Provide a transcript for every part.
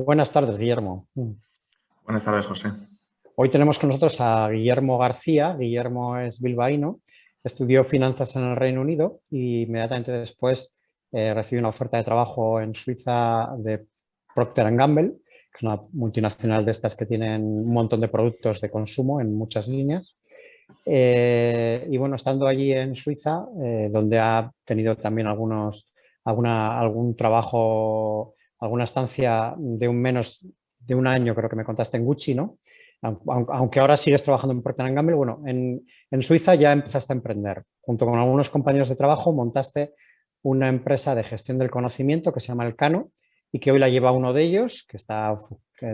Buenas tardes, Guillermo. Buenas tardes, José. Hoy tenemos con nosotros a Guillermo García. Guillermo es bilbaíno, estudió finanzas en el Reino Unido y inmediatamente después recibió una oferta de trabajo en Suiza de Procter & Gamble, que es una multinacional de estas que tienen un montón de productos de consumo en muchas líneas. Y bueno, estando allí en Suiza, donde ha tenido también algún trabajo, alguna estancia de un año, creo que me contaste en Gucci, ¿no? Aunque ahora sigues trabajando en Procter & Gamble, bueno, en Suiza ya empezaste a emprender. Junto con algunos compañeros de trabajo montaste una empresa de gestión del conocimiento que se llama Elcano y que hoy la lleva uno de ellos, que es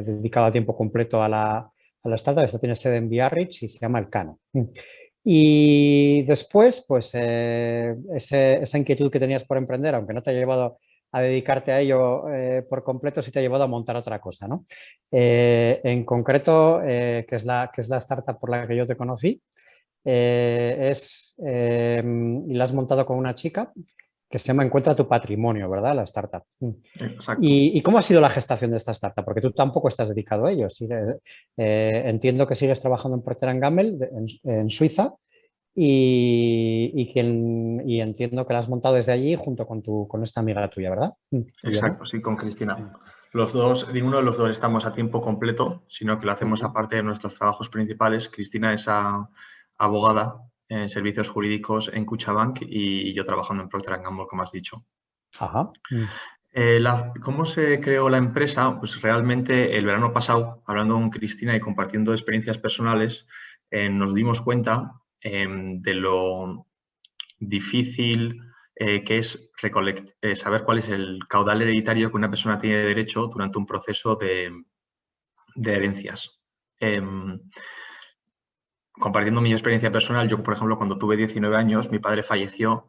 dedicado a tiempo completo a la startup. Esta tiene sede en Biarritz y se llama Elcano. Y después, pues esa inquietud que tenías por emprender, aunque no te ha llevado a dedicarte a ello por completo, sí te ha llevado a montar otra cosa, ¿no? En concreto, que es la startup por la que yo te conocí, y la has montado con una chica que se llama Encuentra tu Patrimonio, ¿verdad? La startup. Exacto. ¿Y cómo ha sido la gestación de esta startup? Porque tú tampoco estás dedicado a ello. Entiendo que sigues trabajando en Procter & Gamble en Suiza y entiendo que la has montado desde allí junto con esta amiga tuya, ¿verdad? Guillermo. Exacto, sí, con Cristina. Los dos, ninguno de los dos estamos a tiempo completo, sino que lo hacemos aparte de nuestros trabajos principales. Cristina es abogada en servicios jurídicos en Kutxabank y yo trabajando en Procter & Gamble, como has dicho. Ajá. ¿Cómo se creó la empresa? Pues realmente el verano pasado, hablando con Cristina y compartiendo experiencias personales, nos dimos cuenta de lo difícil que es saber cuál es el caudal hereditario que una persona tiene derecho durante un proceso de herencias. Compartiendo mi experiencia personal, yo, por ejemplo, cuando tuve 19 años, mi padre falleció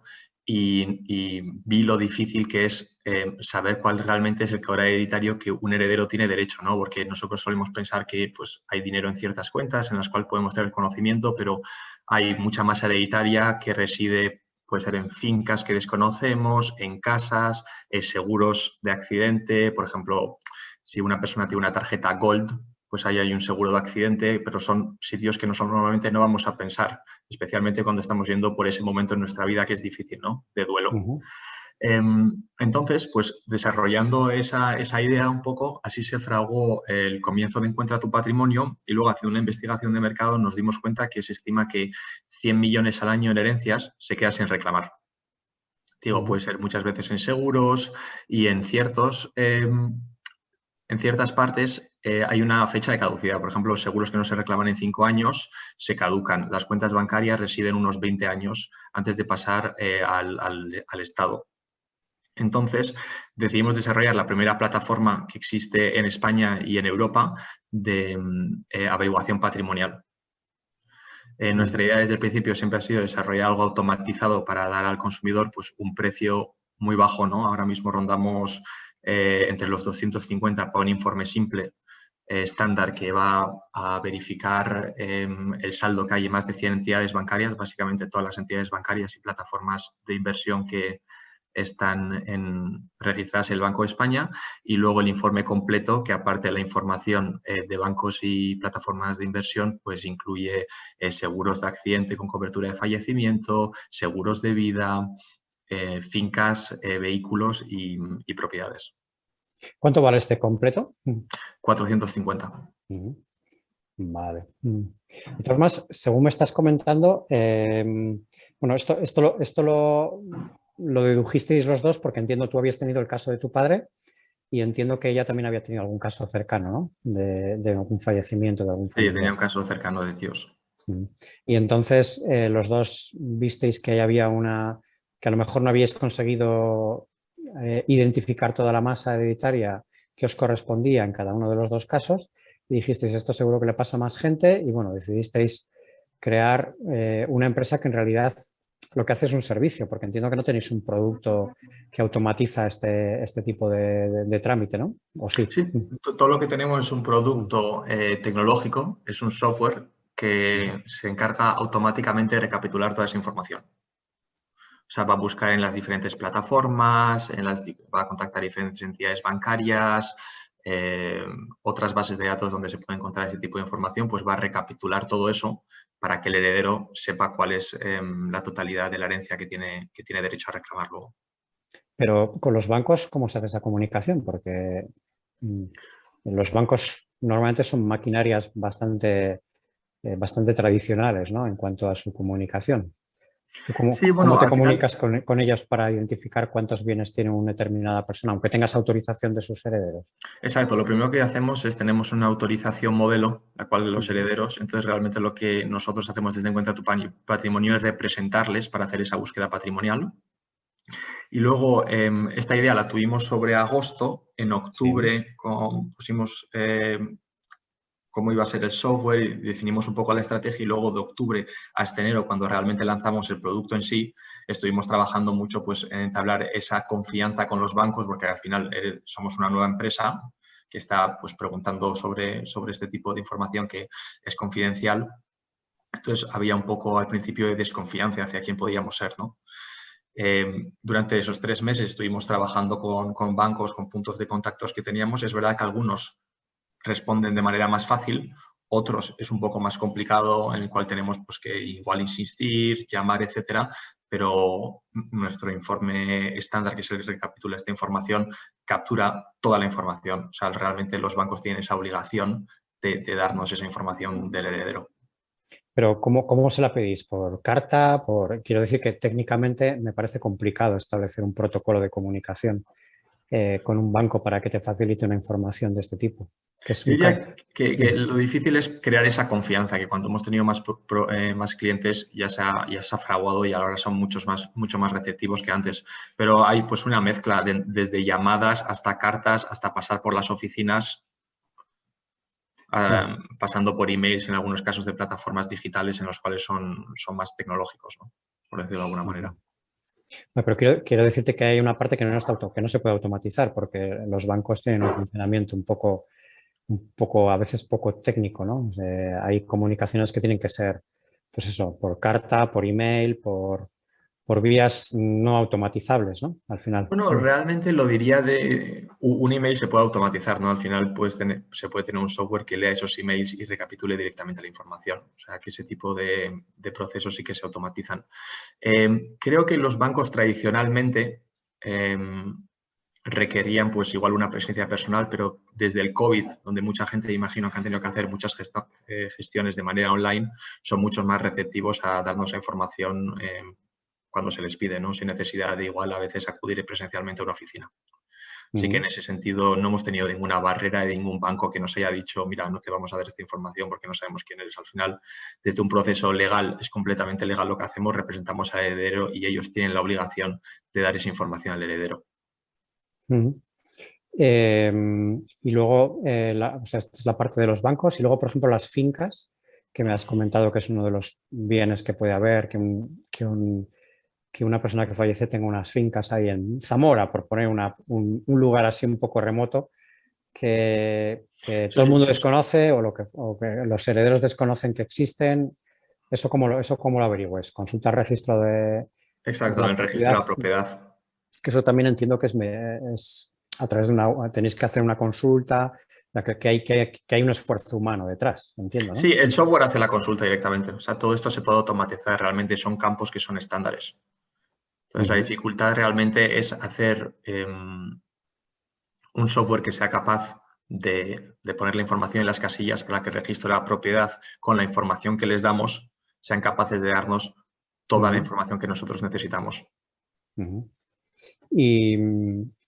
y vi lo difícil que es saber cuál realmente es el caudal hereditario que un heredero tiene derecho, ¿no? Porque nosotros solemos pensar que pues, hay dinero en ciertas cuentas en las cuales podemos tener conocimiento, pero hay mucha masa hereditaria que reside, puede ser en fincas que desconocemos, en casas, seguros de accidente. Por ejemplo, si una persona tiene una tarjeta Gold, pues ahí hay un seguro de accidente, pero son sitios que normalmente no vamos a pensar, especialmente cuando estamos yendo por ese momento en nuestra vida que es difícil, ¿no? De duelo. Entonces, pues desarrollando esa idea un poco, así se fraguó el comienzo de Encuentra tu Patrimonio y luego haciendo una investigación de mercado nos dimos cuenta que se estima que 100 millones al año en herencias se queda sin reclamar. Digo, puede ser muchas veces en seguros y en ciertas partes hay una fecha de caducidad. Por ejemplo, los seguros que no se reclaman en 5 años se caducan. Las cuentas bancarias residen unos 20 años antes de pasar al Estado. Entonces, decidimos desarrollar la primera plataforma que existe en España y en Europa de averiguación patrimonial. Nuestra idea desde el principio siempre ha sido desarrollar algo automatizado para dar al consumidor pues, un precio muy bajo, ¿no? Ahora mismo rondamos entre los 250 para un informe simple estándar que va a verificar el saldo que hay en más de 100 entidades bancarias, básicamente todas las entidades bancarias y plataformas de inversión que están registradas en el Banco de España, y luego el informe completo que, aparte de la información de bancos y plataformas de inversión, pues incluye seguros de accidente con cobertura de fallecimiento, seguros de vida, fincas, vehículos y propiedades. ¿Cuánto vale este completo? 450. Vale. De todas formas, según me estás comentando, bueno, esto lo dedujisteis los dos porque entiendo tú habías tenido el caso de tu padre y entiendo que ella también había tenido algún caso cercano, ¿no? De algún fallecimiento de algún Sí, tenía familiar. un caso cercano de Dios. Y entonces los dos visteis que había que a lo mejor no habíais conseguido identificar toda la masa hereditaria que os correspondía en cada uno de los dos casos y dijisteis, esto seguro que le pasa a más gente y bueno, decidisteis crear una empresa que en realidad lo que hace es un servicio, porque entiendo que no tenéis un producto que automatiza este tipo de trámite, ¿no? ¿O sí? Sí, todo lo que tenemos es un producto tecnológico, es un software que se encarga automáticamente de recapitular toda esa información. O sea, va a buscar en las diferentes plataformas, va a contactar diferentes entidades bancarias, otras bases de datos donde se puede encontrar ese tipo de información, pues va a recapitular todo eso para que el heredero sepa cuál es la totalidad de la herencia que tiene derecho a reclamar luego. Pero con los bancos, ¿cómo se hace esa comunicación? Porque los bancos normalmente son maquinarias bastante tradicionales, ¿no? En cuanto a su comunicación. ¿Tú Sí, cómo bueno, te al final, comunicas con ellos para identificar cuántos bienes tiene una determinada persona, aunque tengas autorización de sus herederos? exacto, lo primero que hacemos es tenemos una autorización modelo, la cual de los Ujú. herederos, entonces realmente lo que nosotros hacemos desde En Cuenta tu Patrimonio es representarles para hacer esa búsqueda patrimonial. Y luego esta idea la tuvimos sobre agosto, en Sí. octubre pusimos cómo iba a ser el software y definimos un poco la estrategia y luego de octubre a este enero, cuando realmente lanzamos el producto en sí, estuvimos trabajando mucho pues, en entablar esa confianza con los bancos, porque al final somos una nueva empresa que está pues, preguntando sobre este tipo de información que es confidencial. Entonces había un poco al principio de desconfianza hacia quién podíamos ser, ¿no? Durante esos 3 meses estuvimos trabajando con bancos, con puntos de contactos que teníamos. Es verdad que algunos responden de manera más fácil, otros es un poco más complicado, en el cual tenemos pues, que igual insistir, llamar, etcétera, pero nuestro informe estándar, que es el que recapitula esta información, captura toda la información. O sea, realmente los bancos tienen esa obligación de darnos esa información del heredero. Pero ¿cómo se la pedís? ¿Por carta? Quiero decir que técnicamente me parece complicado establecer un protocolo de comunicación con un banco para que te facilite una información de este tipo. Que es Yo un... diría que Dime. lo difícil es crear esa confianza, que cuando hemos tenido más clientes ya se ha fraguado y ahora son mucho más receptivos que antes. Pero hay pues una mezcla desde llamadas hasta cartas, hasta pasar por las oficinas, Claro. pasando por emails en algunos casos de plataformas digitales en los cuales son más tecnológicos, ¿no? Por decirlo de alguna manera. Ujú. No, pero quiero decirte que hay una parte que que no se puede automatizar porque los bancos tienen un funcionamiento un poco, a veces poco técnico, ¿no? O sea, hay comunicaciones que tienen que ser, pues eso, por carta, por email, por vías no automatizables, ¿no? Al final. Bueno, realmente lo diría de un email se puede automatizar, ¿no? Al final se puede tener un software que lea esos emails y recapitule directamente la información. O sea, que ese tipo de procesos sí que se automatizan. Creo que los bancos tradicionalmente requerían pues igual una presencia personal, pero desde el COVID, donde mucha gente imagino que han tenido que hacer muchas gestiones de manera online, son mucho más receptivos a darnos esa información cuando se les pide, ¿no? Sin necesidad de igual a veces acudir presencialmente a una oficina. Así que en Ujú. ese sentido no hemos tenido ninguna barrera de ningún banco que nos haya dicho, mira, no te vamos a dar esta información porque no sabemos quién eres. Al final, desde un proceso legal, es completamente legal lo que hacemos, representamos al heredero y ellos tienen la obligación de dar esa información al heredero. Ujú. Eh, y luego, o sea, esta es la parte de los bancos y luego, por ejemplo, las fincas, que me has comentado que es uno de los bienes que puede haber, que una persona que fallece tenga unas fincas ahí en Zamora, por poner un lugar así un poco remoto que todo el mundo desconoce o que los herederos desconocen que existen. Eso cómo lo averigües? Consulta el registro de Exacto, en la el registro propiedad, de la propiedad. que eso también entiendo que es a través de tenéis que hacer una consulta, que hay un esfuerzo humano detrás, entiendo, Sí, ¿no? el software hace la consulta directamente. O sea, todo esto se puede automatizar. Realmente son campos que son estándares. Entonces, la Ujú. dificultad realmente es hacer un software que sea capaz de poner la información en las casillas para que el registro de la propiedad, con la información que les damos, sean capaces de darnos toda la Ujú. información que nosotros necesitamos. Ujú. Y,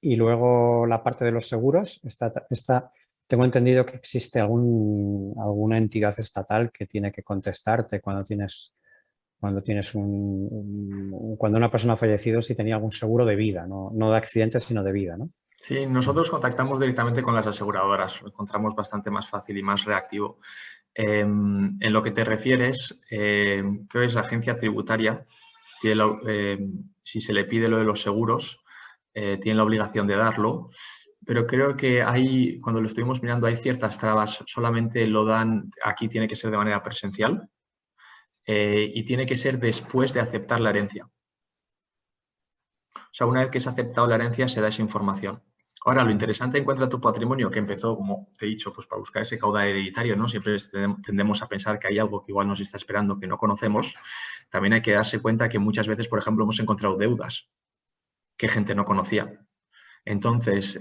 y luego la parte de los seguros, tengo entendido que existe alguna entidad estatal que tiene que contestarte cuando una persona ha fallecido si tenía algún seguro de vida, no de accidentes, sino de vida, ¿no? Sí, nosotros contactamos directamente con las aseguradoras, lo encontramos bastante más fácil y más reactivo. En lo que te refieres, creo que es la agencia tributaria, si se le pide lo de los seguros, tiene la obligación de darlo, pero creo que cuando lo estuvimos mirando, hay ciertas trabas, solamente lo dan, aquí tiene que ser de manera presencial y tiene que ser después de aceptar la herencia. O sea, una vez que se ha aceptado la herencia, se da esa información. Ahora, lo interesante de Encuentra tu Patrimonio, que empezó, como te he dicho, pues para buscar ese caudal hereditario, ¿no? Siempre tendemos a pensar que hay algo que igual nos está esperando que no conocemos. También hay que darse cuenta que muchas veces, por ejemplo, hemos encontrado deudas que gente no conocía. Entonces,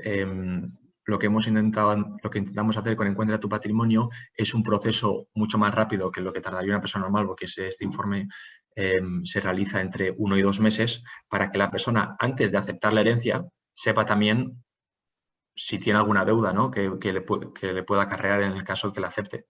lo que intentamos hacer con Encuentra tu Patrimonio es un proceso mucho más rápido que lo que tardaría una persona normal, porque este informe se realiza entre 1 y 2 meses, para que la persona, antes de aceptar la herencia, sepa también si tiene alguna deuda, ¿no? que le pueda acarrear en el caso que la acepte.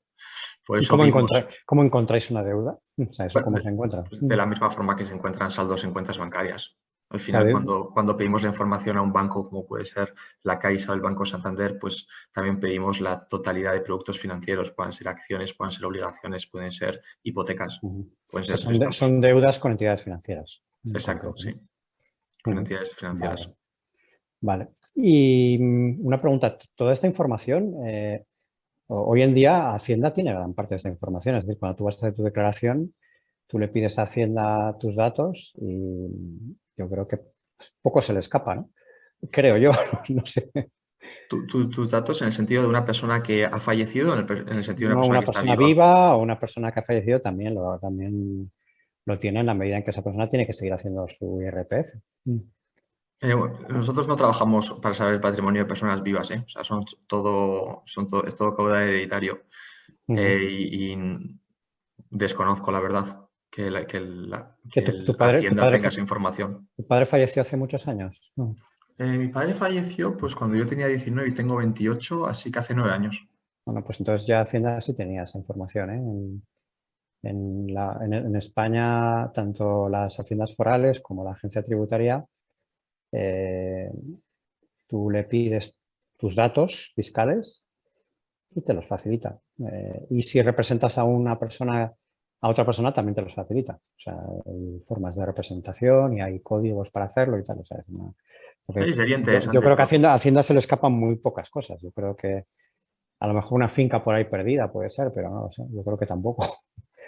Por ¿Y eso vimos, cómo encontráis una deuda? O sea, ¿eso cómo se encuentra? pues, de la misma forma que se encuentran saldos en cuentas bancarias. Al final, Claro, cuando pedimos la información a un banco, como puede ser la Caixa o el Banco Santander, pues también pedimos la totalidad de productos financieros. Pueden ser acciones, pueden ser obligaciones, pueden ser hipotecas, o pueden sea, ser préstamos. son deudas con entidades financieras, en Exacto, concreto, sí, ¿no? con entidades financieras. Vale, vale. Y una pregunta, toda esta información, hoy en día Hacienda tiene gran parte de esta información, es decir, cuando tú vas a hacer tu declaración, tú le pides a Hacienda tus datos y yo creo que poco se le escapa, ¿no? Creo yo, no sé. Tus datos en el sentido de una persona que ha fallecido, en el sentido de una No, persona una que está persona viva. viva o una persona que ha fallecido también lo tiene en la medida en que esa persona tiene que seguir haciendo su IRPF. Nosotros no trabajamos para saber el patrimonio de personas vivas, ¿eh? O sea, es todo caudal hereditario. Ujú. Y desconozco, la verdad, Que que el Hacienda tenga esa información. tu padre falleció hace muchos años. No. Mi padre falleció pues cuando yo tenía 19 y tengo 28, así que hace 9 años. Bueno, pues entonces ya Hacienda sí tenía esa información, ¿eh? En España, tanto las haciendas forales como la agencia tributaria, eh, tú le pides tus datos fiscales y te los facilita. Y si representas a una persona, a otra persona, también te los facilita. O sea, hay formas de representación y hay códigos para hacerlo y tal. O sea, porque Sería yo interesante, creo que a pero Hacienda se le escapan muy pocas cosas. Yo creo que a lo mejor una finca por ahí perdida puede ser, pero no lo sé. Yo creo que tampoco.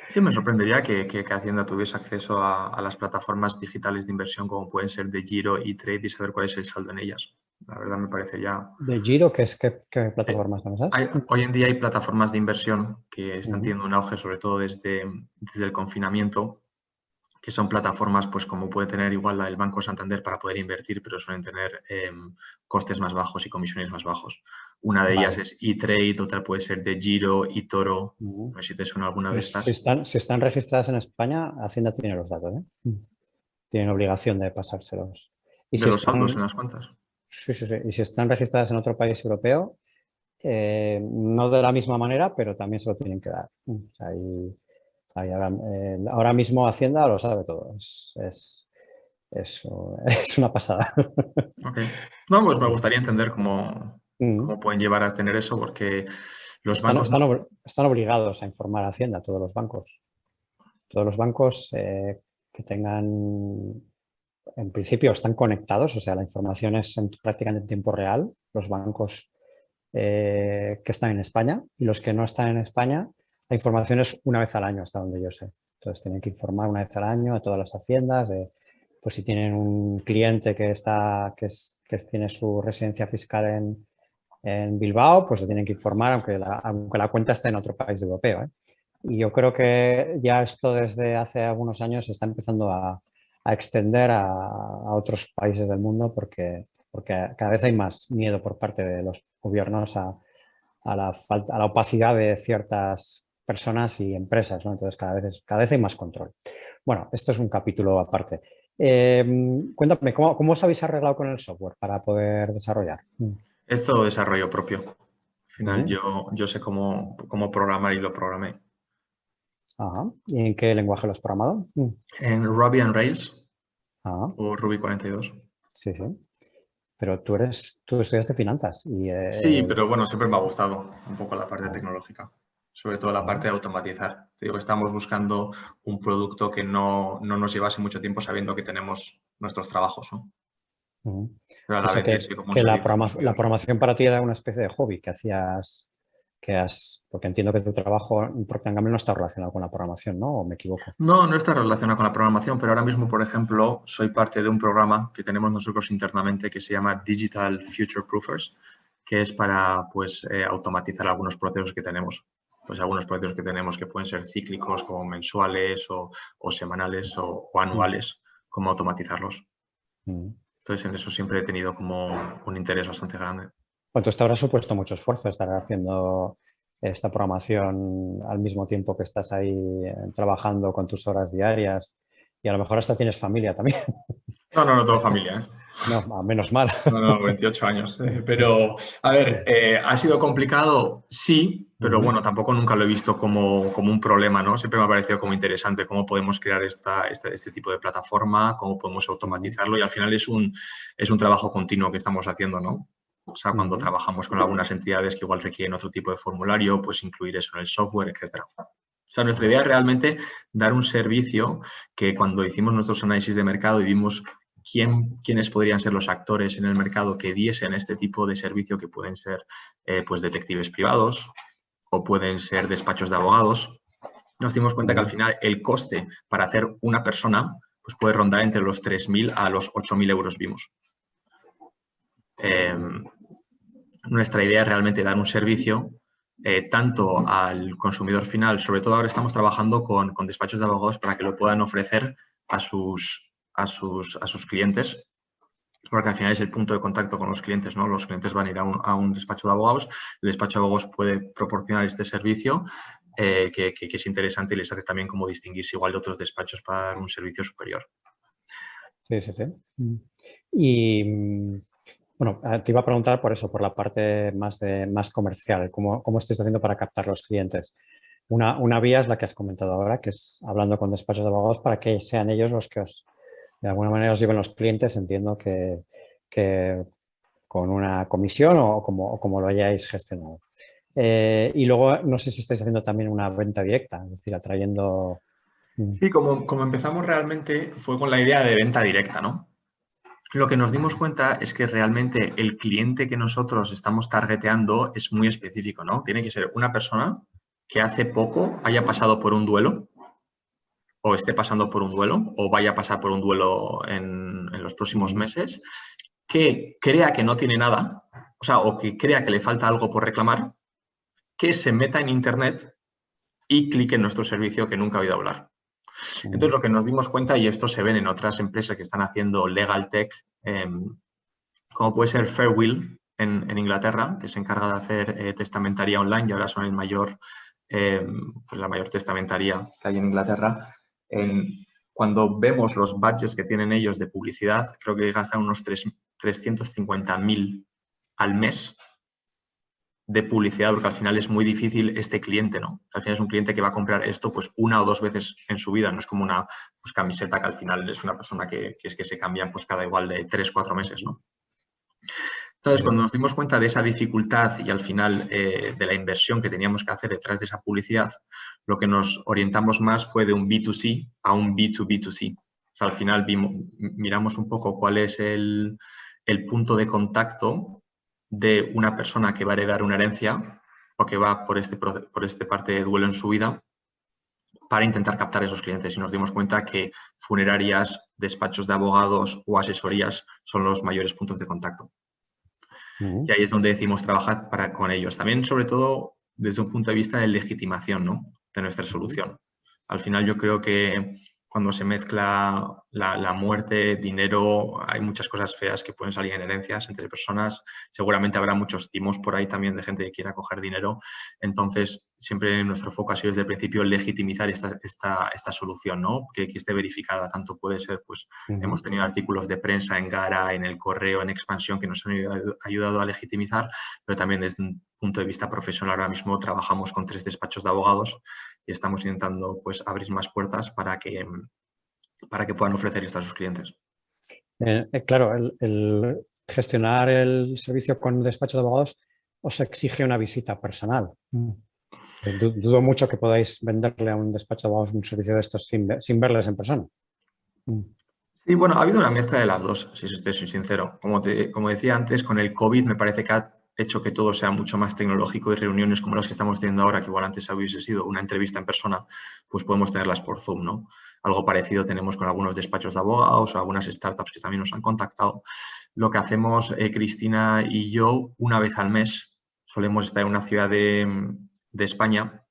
sí me sorprendería que Hacienda tuviese acceso a las plataformas digitales de inversión como pueden ser de Giro y Trade y saber cuál es el saldo en ellas. La verdad me parecería. De Giro, ¿qué plataformas son esas? Hoy en día hay plataformas de inversión que están Ujú. teniendo un auge, sobre todo desde el confinamiento, que son plataformas, pues como puede tener igual la del Banco Santander para poder invertir, pero suelen tener costes más bajos y comisiones más bajos. Una de ellas Vale. es eTrade, otra puede ser de Giro, eToro. Ujú. No sé si te suena alguna de Pues estas. si están registradas en España, Hacienda tiene los datos, ¿eh? Tienen obligación de pasárselos. Y De si los saldos en están, las cuentas. sí, sí, sí. Y si están registradas en otro país europeo, no de la misma manera, pero también se lo tienen que dar. O sea, ahora mismo Hacienda lo sabe todo. Es una pasada. Ok. No, pues me gustaría entender cómo Mm. pueden llevar a tener eso, porque los Están, bancos están, no. obli- están obligados a informar a Hacienda, todos los bancos. Todos los bancos que tengan, en principio, están conectados, o sea, la información es prácticamente en tiempo real. Los bancos que están en España y los que no están en España, la información es una vez al año, hasta donde yo sé. Entonces, tienen que informar una vez al año a todas las haciendas de, pues si tienen un cliente que tiene su residencia fiscal en Bilbao, pues le tienen que informar, aunque la cuenta esté en otro país europeo, ¿eh? Y yo creo que ya esto desde hace algunos años se está empezando a extender a otros países del mundo porque cada vez hay más miedo por parte de los gobiernos a la opacidad de ciertas personas y empresas, ¿no? Entonces cada vez hay más control. Bueno, esto es un capítulo aparte. Cuéntame, ¿cómo os habéis arreglado con el software para poder desarrollar? Es todo desarrollo propio. Al final Ujú. yo sé cómo programar y lo programé. Ajá. ¿Y en qué lenguaje lo has programado? En Ruby on Rails Ah, o Ruby 42. sí, sí. Pero tú estudiaste finanzas y Sí, pero bueno, siempre me ha gustado un poco la parte ah, tecnológica, sobre todo la ah, parte de automatizar. Te digo, estamos buscando un producto que no nos llevase mucho tiempo sabiendo que tenemos nuestros trabajos, ¿no? ujú. Pero a O la sea vez irse como un que servicio la consumidor. programación para ti era una especie de hobby que hacías porque entiendo que tu trabajo en Procter & Gamble no está relacionado con la programación, ¿no? ¿O me equivoco? No, no está relacionado con la programación, pero ahora mismo, por ejemplo, soy parte de un programa que tenemos nosotros internamente que se llama Digital Future Proofers, que es para pues, automatizar algunos procesos que tenemos. Pues algunos procesos que tenemos que pueden ser cíclicos, como mensuales o semanales o anuales, cómo automatizarlos. Entonces, en eso siempre he tenido como un interés bastante grande. Pues te habrá supuesto mucho esfuerzo estar haciendo esta programación al mismo tiempo que estás ahí trabajando con tus horas diarias y a lo mejor hasta tienes familia también. No, no, no tengo familia, ¿eh? No, menos mal. No, no, 28 años. Pero, a ver, ¿ha sido complicado? Sí, pero bueno, tampoco nunca lo he visto como un problema, ¿no? Siempre me ha parecido como interesante cómo podemos crear este tipo de plataforma, cómo podemos automatizarlo y al final es un trabajo continuo que estamos haciendo, ¿no? O sea, cuando trabajamos con algunas entidades que igual requieren otro tipo de formulario, pues incluir eso en el software, etcétera. O sea, nuestra idea es realmente dar un servicio que cuando hicimos nuestros análisis de mercado y vimos quiénes podrían ser los actores en el mercado que diesen este tipo de servicio, que pueden ser pues detectives privados o pueden ser despachos de abogados, nos dimos cuenta que al final el coste para hacer una persona pues puede rondar entre los 3.000 a los 8.000 euros vimos. Nuestra idea es realmente dar un servicio tanto al consumidor final, sobre todo ahora estamos trabajando con despachos de abogados para que lo puedan ofrecer a sus clientes, porque al final es el punto de contacto con los clientes, ¿no? Los clientes van a ir a un despacho de abogados, el despacho de abogados puede proporcionar este servicio que es interesante y les hace también como distinguirse igual de otros despachos para dar un servicio superior. Sí, sí, sí. Y bueno, te iba a preguntar por eso, por la parte más comercial, cómo estáis haciendo para captar los clientes. Una vía es la que has comentado ahora, que es hablando con despachos de abogados para que sean ellos los que de alguna manera os lleven los clientes. Entiendo que con una comisión o como lo hayáis gestionado. Y luego no sé si estáis haciendo también una venta directa, es decir, atrayendo... Sí, como empezamos realmente fue con la idea de venta directa, ¿no? Lo que nos dimos cuenta es que realmente el cliente que nosotros estamos targeteando es muy específico, ¿no? Tiene que ser una persona que hace poco haya pasado por un duelo o esté pasando por un duelo o vaya a pasar por un duelo en los próximos meses, que crea que no tiene nada, o sea, o que crea que le falta algo por reclamar, que se meta en Internet y clique en nuestro servicio que nunca ha oído hablar. Entonces, lo que nos dimos cuenta, y esto se ven en otras empresas que están haciendo legal tech, como puede ser Fairwill en Inglaterra, que se encarga de hacer testamentaría online y ahora son la mayor testamentaría que hay en Inglaterra. Cuando vemos los budgets que tienen ellos de publicidad, creo que gastan unos 350.000 al mes de publicidad, porque al final es muy difícil este cliente, ¿no? Al final es un cliente que va a comprar esto pues una o dos veces en su vida, no es como una pues, camiseta que al final es una persona que se cambian pues cada igual de 3-4 meses, ¿no? Entonces, cuando nos dimos cuenta de esa dificultad y al final de la inversión que teníamos que hacer detrás de esa publicidad, lo que nos orientamos más fue de un B2C a un B2B2C. O sea, al final miramos un poco cuál es el punto de contacto de una persona que va a heredar una herencia o que va por este parte de duelo en su vida para intentar captar esos clientes. Y nos dimos cuenta que funerarias, despachos de abogados o asesorías son los mayores puntos de contacto. Y ahí es donde decimos trabajar con ellos. También, sobre todo, desde un punto de vista de legitimación, ¿no? De nuestra solución. Al final yo creo que cuando se mezcla la muerte, dinero, hay muchas cosas feas que pueden salir en herencias entre personas. Seguramente habrá muchos timos por ahí también de gente que quiera coger dinero. Entonces, siempre nuestro foco ha sido desde el principio legitimizar esta solución, ¿no? Que esté verificada. Tanto puede ser, pues, hemos tenido artículos de prensa en Gara, en El Correo, en Expansión, que nos han ayudado a legitimizar, pero también desde un punto de vista profesional ahora mismo trabajamos con 3 despachos de abogados y estamos intentando pues, abrir más puertas para que puedan ofrecer esto a sus clientes. Claro, el gestionar el servicio con despacho de abogados os exige una visita personal. Dudo mucho que podáis venderle a un despacho de abogados un servicio de estos sin verles en persona. Sí, bueno, ha habido una mezcla de las dos, si te soy sincero. Como decía antes, con el COVID me parece que hecho que todo sea mucho más tecnológico y reuniones como las que estamos teniendo ahora, que igual antes hubiese sido una entrevista en persona, pues podemos tenerlas por Zoom, ¿no? Algo parecido tenemos con algunos despachos de abogados o algunas startups que también nos han contactado. Lo que hacemos Cristina y yo, una vez al mes, solemos estar en una ciudad de España.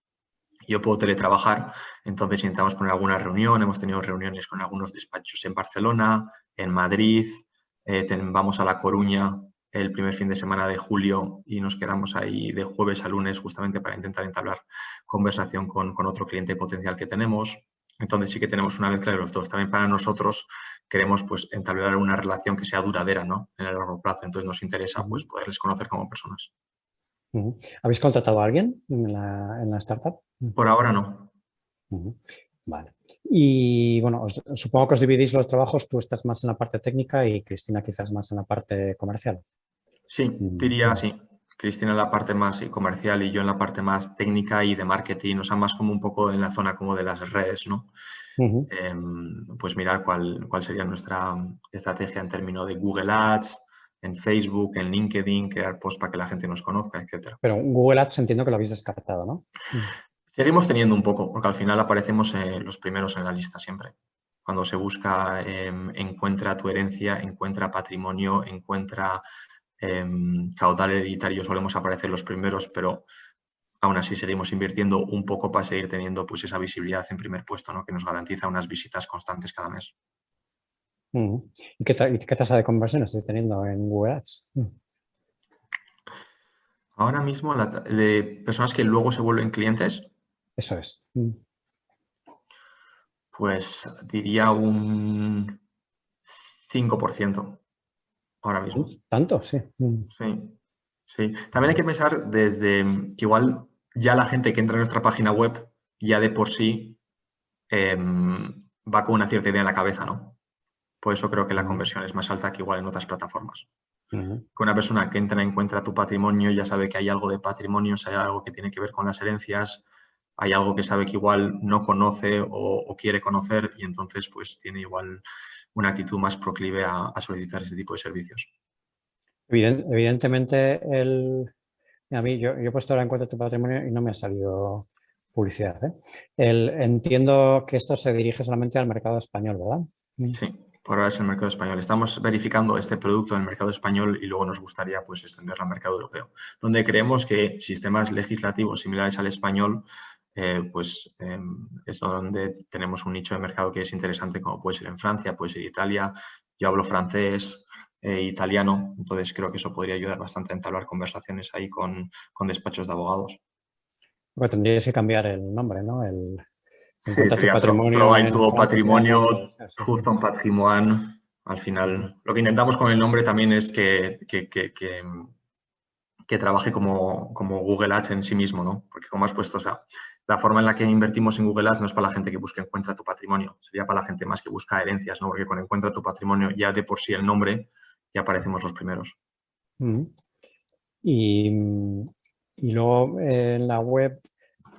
Yo puedo teletrabajar, entonces intentamos poner alguna reunión. Hemos tenido reuniones con algunos despachos en Barcelona, en Madrid, vamos a La Coruña el primer fin de semana de julio y nos quedamos ahí de jueves a lunes justamente para intentar entablar conversación con otro cliente potencial que tenemos. Entonces sí que tenemos una mezcla de los dos. También para nosotros queremos pues entablar una relación que sea duradera, ¿no? En el largo plazo. Entonces nos interesa pues poderles conocer como personas. ¿Habéis contratado a alguien en la startup? Por ahora no. Vale. Y bueno, supongo que os dividís los trabajos, tú estás más en la parte técnica y Cristina quizás más en la parte comercial. Sí, diría así. Cristina en la parte más comercial y yo en la parte más técnica y de marketing, o sea, más como un poco en la zona como de las redes, ¿no? Pues mirar cuál sería nuestra estrategia en términos de Google Ads, en Facebook, en LinkedIn, crear posts para que la gente nos conozca, etc. Pero Google Ads entiendo que lo habéis descartado, ¿no? Seguimos teniendo un poco, porque al final aparecemos los primeros en la lista siempre. Cuando se busca, encuentra tu herencia, encuentra patrimonio, encuentra caudal hereditario, solemos aparecer los primeros, pero aún así seguimos invirtiendo un poco para seguir teniendo pues, esa visibilidad en primer puesto, ¿no? Que nos garantiza unas visitas constantes cada mes. ¿Y qué tasa de conversión estáis teniendo en Google Ads? Ahora mismo, de personas que luego se vuelven clientes, eso es. Pues diría un 5% ahora mismo. ¿Tanto? Sí. Sí. También hay que pensar desde que igual ya la gente que entra en nuestra página web ya de por sí va con una cierta idea en la cabeza, ¿no? Por eso creo que la conversión es más alta que igual en otras plataformas. Que una persona que entra encuentra tu patrimonio ya sabe que hay algo de patrimonio, hay algo que tiene que ver con las herencias, hay algo que sabe que igual no conoce o quiere conocer y entonces pues tiene igual una actitud más proclive a solicitar este tipo de servicios. Evidentemente, a mí yo he puesto ahora en cuenta tu patrimonio y no me ha salido publicidad. Entiendo que esto se dirige solamente al mercado español, ¿verdad? Sí, por ahora es el mercado español. Estamos verificando este producto en el mercado español y luego nos gustaría pues, extenderlo al mercado europeo, donde creemos que sistemas legislativos similares al español es donde tenemos un nicho de mercado que es interesante, como puede ser en Francia, puede ser Italia. Yo hablo francés, italiano, entonces creo que eso podría ayudar bastante a entablar conversaciones ahí con despachos de abogados. Bueno, tendríais que cambiar el nombre, ¿no? Sí, sería tu patrimonio Trobar en tu Francia. patrimonio, Trouve ton patrimoine. Al final, lo que intentamos con el nombre también es que trabaje como Google Ads en sí mismo, ¿no? Porque como has puesto, o sea, la forma en la que invertimos en Google Ads no es para la gente que busca encuentra tu patrimonio, sería para la gente más que busca herencias, ¿no? Porque con encuentra tu patrimonio ya de por sí el nombre ya aparecemos los primeros. Y luego en la web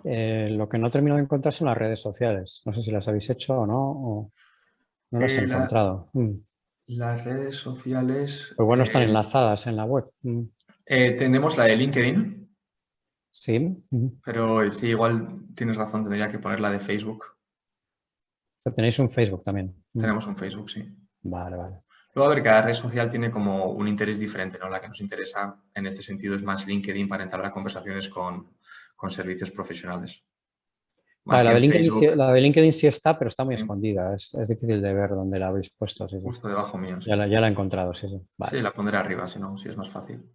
lo que no termino de encontrar son las redes sociales. No sé si las habéis hecho o no, o no las he encontrado. Las redes sociales... Pues bueno, están enlazadas en la web. Tenemos la de LinkedIn. Sí. Pero sí, igual tienes razón, tendría que poner la de Facebook. O sea, tenéis un Facebook también. Tenemos un Facebook, sí. Vale. Luego, a ver, cada red social tiene como un interés diferente, ¿no? La que nos interesa en este sentido es más LinkedIn para entablar conversaciones con servicios profesionales. Más Vale, que Facebook. la de LinkedIn sí está, pero está muy escondida. Es difícil de ver dónde la habéis puesto. Sí. Justo debajo mío, sí. Ya la he encontrado, sí. Vale. Sí, la pondré arriba, si no, sí es más fácil.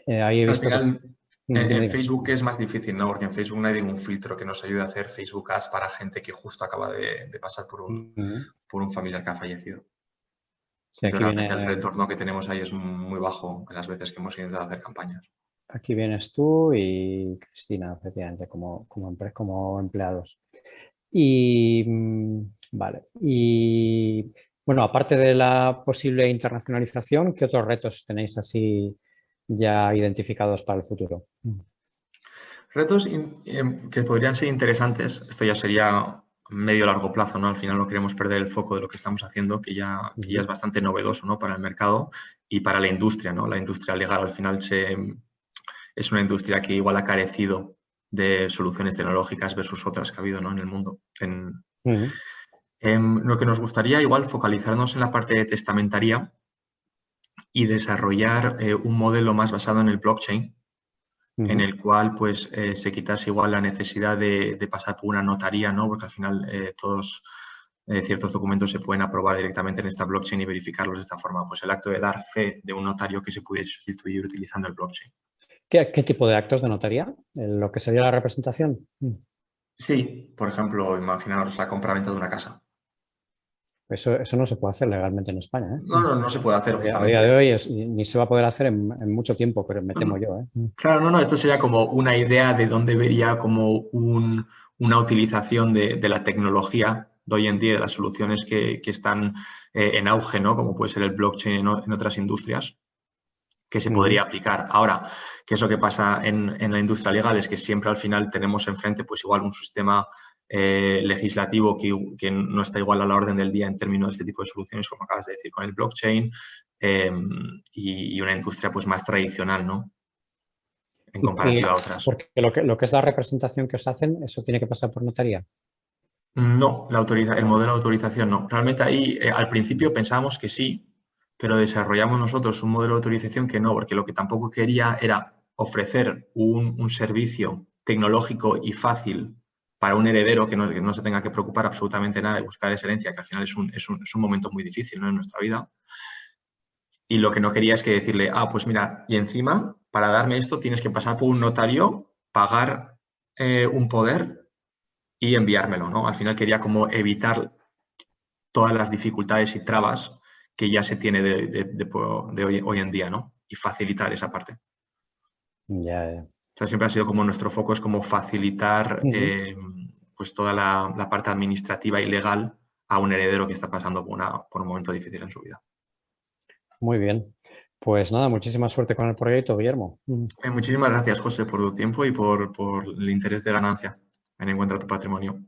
Ahí he visto al final, en dime. Facebook es más difícil, ¿no? Porque en Facebook no hay ningún filtro que nos ayude a hacer Facebook Ads para gente que justo acaba de pasar por un familiar que ha fallecido. Sí, aquí realmente el retorno que tenemos ahí es muy bajo en las veces que hemos intentado hacer campañas. Aquí vienes tú y Cristina, efectivamente, como empleados. Y vale. Y bueno, aparte de la posible internacionalización, ¿qué otros retos tenéis así ya identificados para el futuro? Retos que podrían ser interesantes, esto ya sería medio largo plazo, ¿no? Al final no queremos perder el foco de lo que estamos haciendo, que ya es bastante novedoso, ¿no? Para el mercado y para la industria, ¿no? La industria legal al final es una industria que igual ha carecido de soluciones tecnológicas versus otras que ha habido, ¿no?, en el mundo. Lo que nos gustaría igual focalizarnos en la parte de testamentaría y desarrollar un modelo más basado en el blockchain, en el cual pues se quitase igual la necesidad de pasar por una notaría, ¿no? Porque al final todos ciertos documentos se pueden aprobar directamente en esta blockchain y verificarlos de esta forma. Pues el acto de dar fe de un notario que se puede sustituir utilizando el blockchain. ¿Qué tipo de actos de notaría? ¿Lo que sería la representación? Sí, por ejemplo, imaginaros la compraventa de una casa. Eso no se puede hacer legalmente en España, ¿eh? No se puede hacer A justamente. día de hoy ni se va a poder hacer en mucho tiempo, pero me temo yo, ¿eh? Claro, esto sería como una idea de dónde vería como una utilización de la tecnología de hoy en día, de las soluciones que están en auge, ¿no? Como puede ser el blockchain en otras industrias, que se podría aplicar. Ahora, ¿qué es lo que pasa en la industria legal? Es que siempre al final tenemos enfrente pues igual un sistema legislativo que no está igual a la orden del día en términos de este tipo de soluciones, como acabas de decir, con el blockchain, y una industria pues más tradicional, ¿no?, en comparativa a otras. Porque lo que es la representación que os hacen, eso tiene que pasar por notaría. No, el modelo de autorización no. Realmente ahí al principio pensábamos que sí, pero desarrollamos nosotros un modelo de autorización que no, porque lo que tampoco quería era ofrecer un servicio tecnológico y fácil para un heredero que no se tenga que preocupar absolutamente nada de buscar esa herencia, que al final es un momento muy difícil, ¿no?, en nuestra vida. Y lo que no quería es que decirle, pues mira, y encima, para darme esto tienes que pasar por un notario, pagar un poder y enviármelo, ¿no? Al final quería como evitar todas las dificultades y trabas que ya se tiene de hoy en día, ¿no? Y facilitar esa parte. Ya. O sea, siempre ha sido como nuestro foco, es como facilitar pues toda la parte administrativa y legal a un heredero que está pasando por un momento difícil en su vida. Muy bien. Pues nada, muchísima suerte con el proyecto, Guillermo. Muchísimas gracias, José, por tu tiempo y por el interés de ganancia en Encuentra tu Patrimonio.